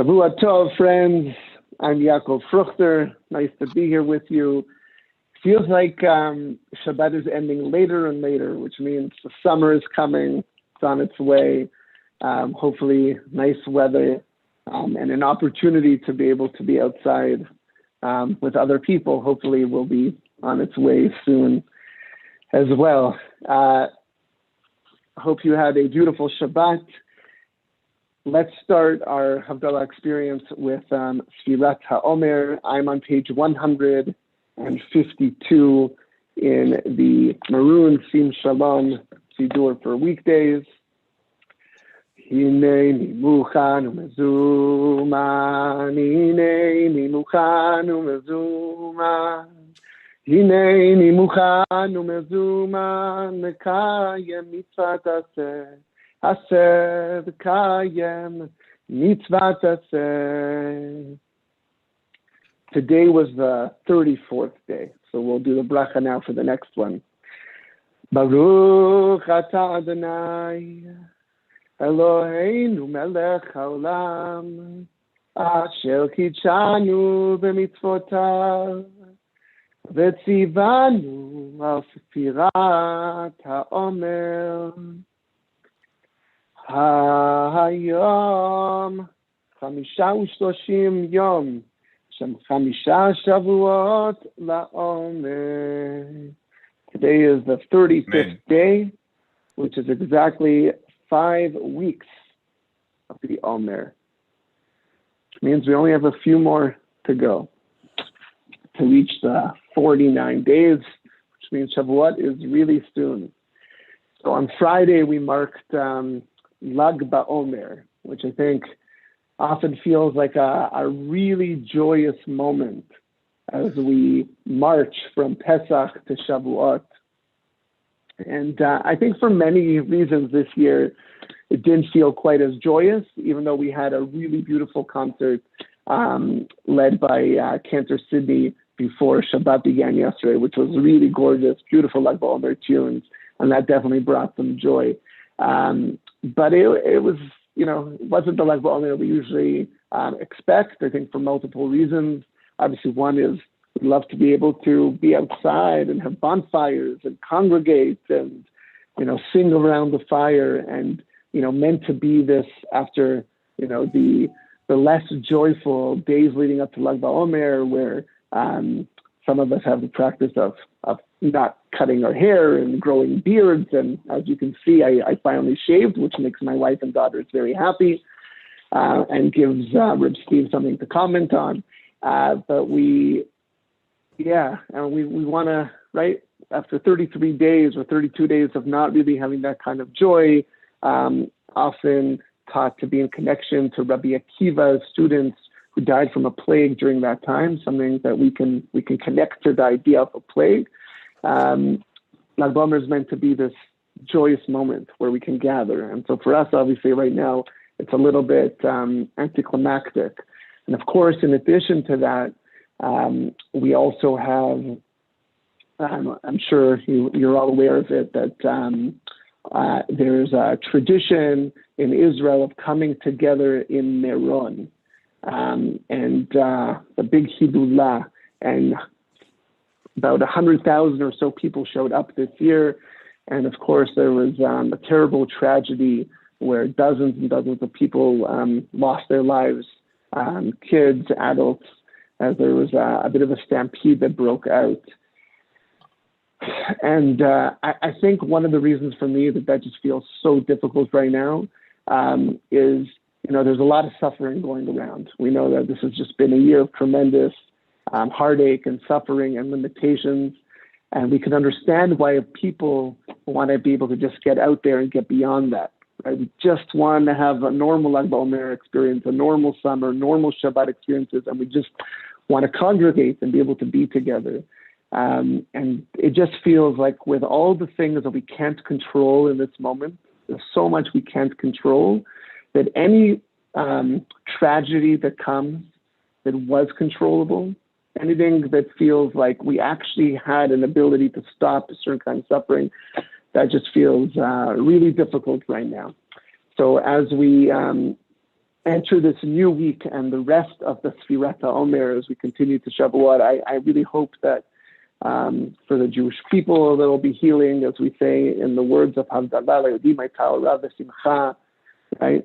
Shavua Tov, friends. I'm Yacov Fruchter. Nice to be here with you. Feels like Shabbat is ending later and later, which means the summer is coming. It's on its way. Hopefully, nice weather and an opportunity to be able to be outside with other people. Hopefully, will be on its way soon as well. Hope you had a beautiful Shabbat. Let's start our Havdalah experience with Sfirat HaOmer. I'm on page 152 in the Maroon Sim Shalom Sidur for weekdays. Hineni muchan umezuman, hineni muchan umezuman, hineni muchan umezuman, mekayem mitzvat aseh. Aseh v'kayem mitzvat aseh. Today was the 34th day, so we'll do the bracha now for the next one. Baruch atah Adonai Eloheinu melech haolam asher kitshanu b'mitzvotav v'tzivanu al sfirat ha'omer. Hayom 35 yom shem 5 shavuot la'omer. Today is the 35th day, which is exactly 5 weeks of the Omer. Which means we only have a few more to go to reach the 49 days, which means Shavuot is really soon. So on Friday, we marked Lag BaOmer, which I think often feels like a really joyous moment as we march from Pesach to Shavuot. And I think for many reasons this year, it didn't feel quite as joyous, even though we had a really beautiful concert led by Cantor Sydney before Shabbat began yesterday, which was really gorgeous, beautiful Lag BaOmer tunes. And that definitely brought some joy. But it was, it wasn't the Lag BaOmer we usually expect, I think for multiple reasons. Obviously, one is we'd love to be able to be outside and have bonfires and congregate and, sing around the fire and, meant to be this after, the less joyful days leading up to Lag BaOmer where some of us have the practice of not cutting our hair and growing beards. And as you can see, I finally shaved, which makes my wife and daughters very happy and gives Rib Steve something to comment on. But we want to, right, after 33 days or 32 days of not really having that kind of joy, often taught to be in connection to Rabbi Akiva's students who died from a plague during that time, something that we can connect to the idea of a plague. Lag BaOmer is meant to be this joyous moment where we can gather. And so for us, obviously, right now, it's a little bit anticlimactic. And of course, in addition to that, we also have, I'm sure you're all aware of it, that there's a tradition in Israel of coming together in Meron. And the big Havdalah, and about 100,000 or so people showed up this year. And of course, there was a terrible tragedy where dozens and dozens of people lost their lives, kids, adults, as there was a bit of a stampede that broke out. And I think one of the reasons for me that just feels so difficult right now is, there's a lot of suffering going around. We know that this has just been a year of tremendous heartache and suffering and limitations. And we can understand why people want to be able to just get out there and get beyond that. Right? We just want to have a normal Lag BaOmer experience, a normal summer, normal Shabbat experiences, and we just want to congregate and be able to be together. And it just feels like with all the things that we can't control in this moment, there's so much we can't control, that any tragedy that comes that was controllable, anything that feels like we actually had an ability to stop a certain kind of suffering, that just feels really difficult right now. So as we enter this new week and the rest of the Sfirat HaOmer as we continue to Shavuot. I really hope that for the Jewish people there will be healing, as we say in the words of Havdalah, right? I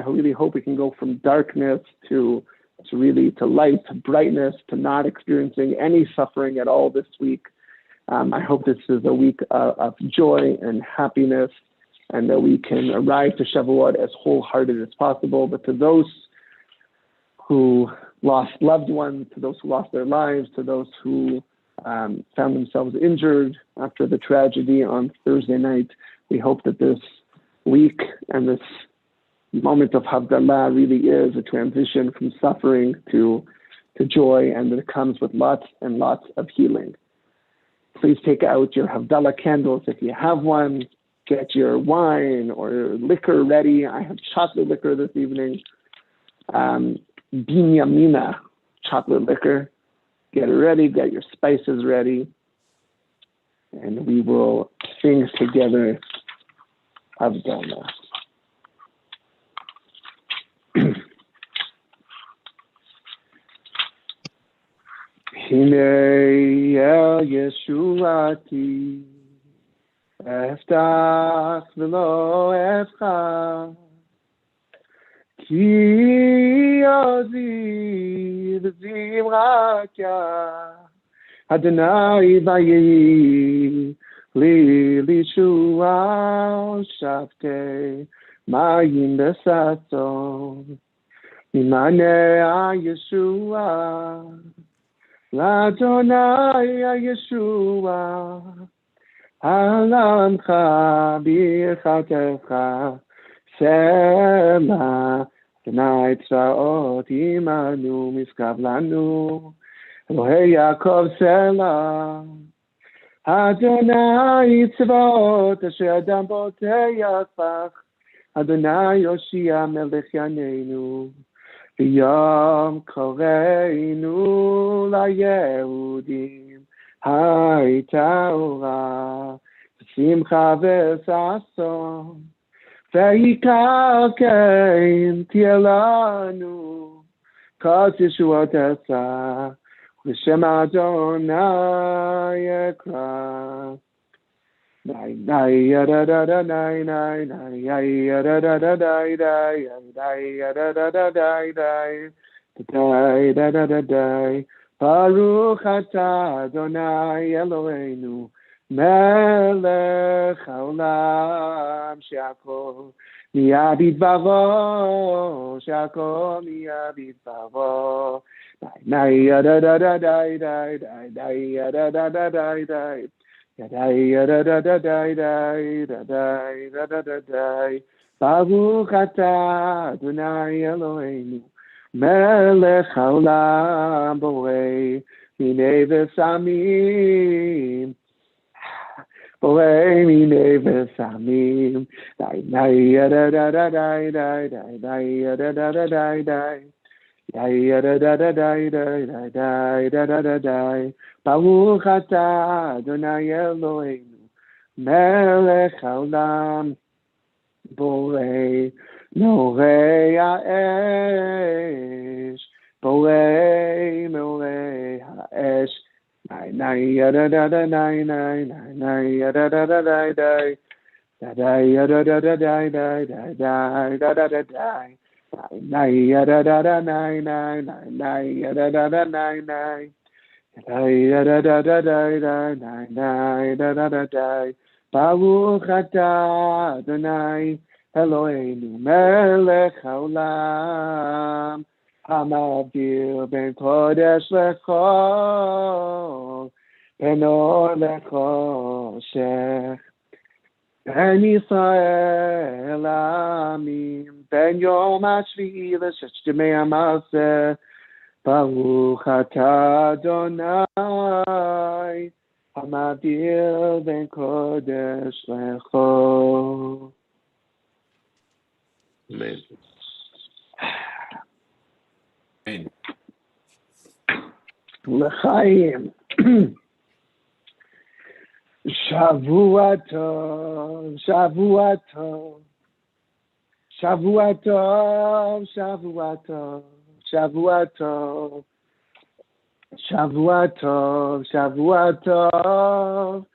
really hope we can go from darkness to light, to brightness, to not experiencing any suffering at all this week. I hope this is a week of joy and happiness, and that we can arrive to Shavuot as wholehearted as possible. But to those who lost loved ones, to those who lost their lives, to those who found themselves injured after the tragedy on Thursday night, we hope that this week and this moment of Havdalah really is a transition from suffering to joy, and that it comes with lots and lots of healing. Please take out your Havdalah candles if you have one. Get your wine or liquor ready. I have chocolate liquor this evening. Binyamina chocolate liquor. Get it ready. Get your spices ready. And we will sing together Havdalah. Hine el Yeshuati Eftach v'lo efcha Ki ozi v'zimrakya Adonai vayi li lishua shavte mayim besason Imane Yeshua L'Adonai Yeshua Alamcha b'chatecha Sema Adonai tzvaot imanu miskav lanu Elohei Yacov Selah Adonai tzvaot asher adam botei yafach Adonai Yoshia melech yaneinu V'yom koreinu laYehudim Hayta ora V'simcha v'sason V'yikar kein tielanu Kol Yeshuotesa V'shem Adonai ekra Nay nay da da da nay nay nay nay da da da day day day da da da day day day da da da day Baruch atah Adonai Eloheinu melech haolam she'akol nהיה בדברו שהכל נהיה בדברו nay da da da day day day day da da da day day Yadai da da da da da da da da da Baruch atah Adonai Eloheinu melech haolam borei minei v'samim borei minei v'samim Dai da da da da da da da da da da da Dai da da da da da da da da da Baruch atah Adonai Eloheinu melech haolam borei morei ha'esh borei morei ha'esh nay nay da da da nay nay nay da da da da da da da da da da da da da da da da nay da da da nay nay nay da da da nay nay da da da da da da da da da da Baruch atah Adonai Eloheinu melech haolam hamavdir ben kodesh lechol ben or lechoshech ben Yisrael amim ben yom hashvi'i l'shesh yemei ha'maseh Baruch atah Adonai hamavdir ben kodesh lechol. Amen. Amen. L'chaim. Shavua tov, Shavua tov, Shavua tov, Shavua tov, Shavua tov. Shavua tov, Shavua tov,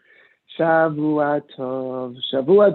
Shavua tov, Shavua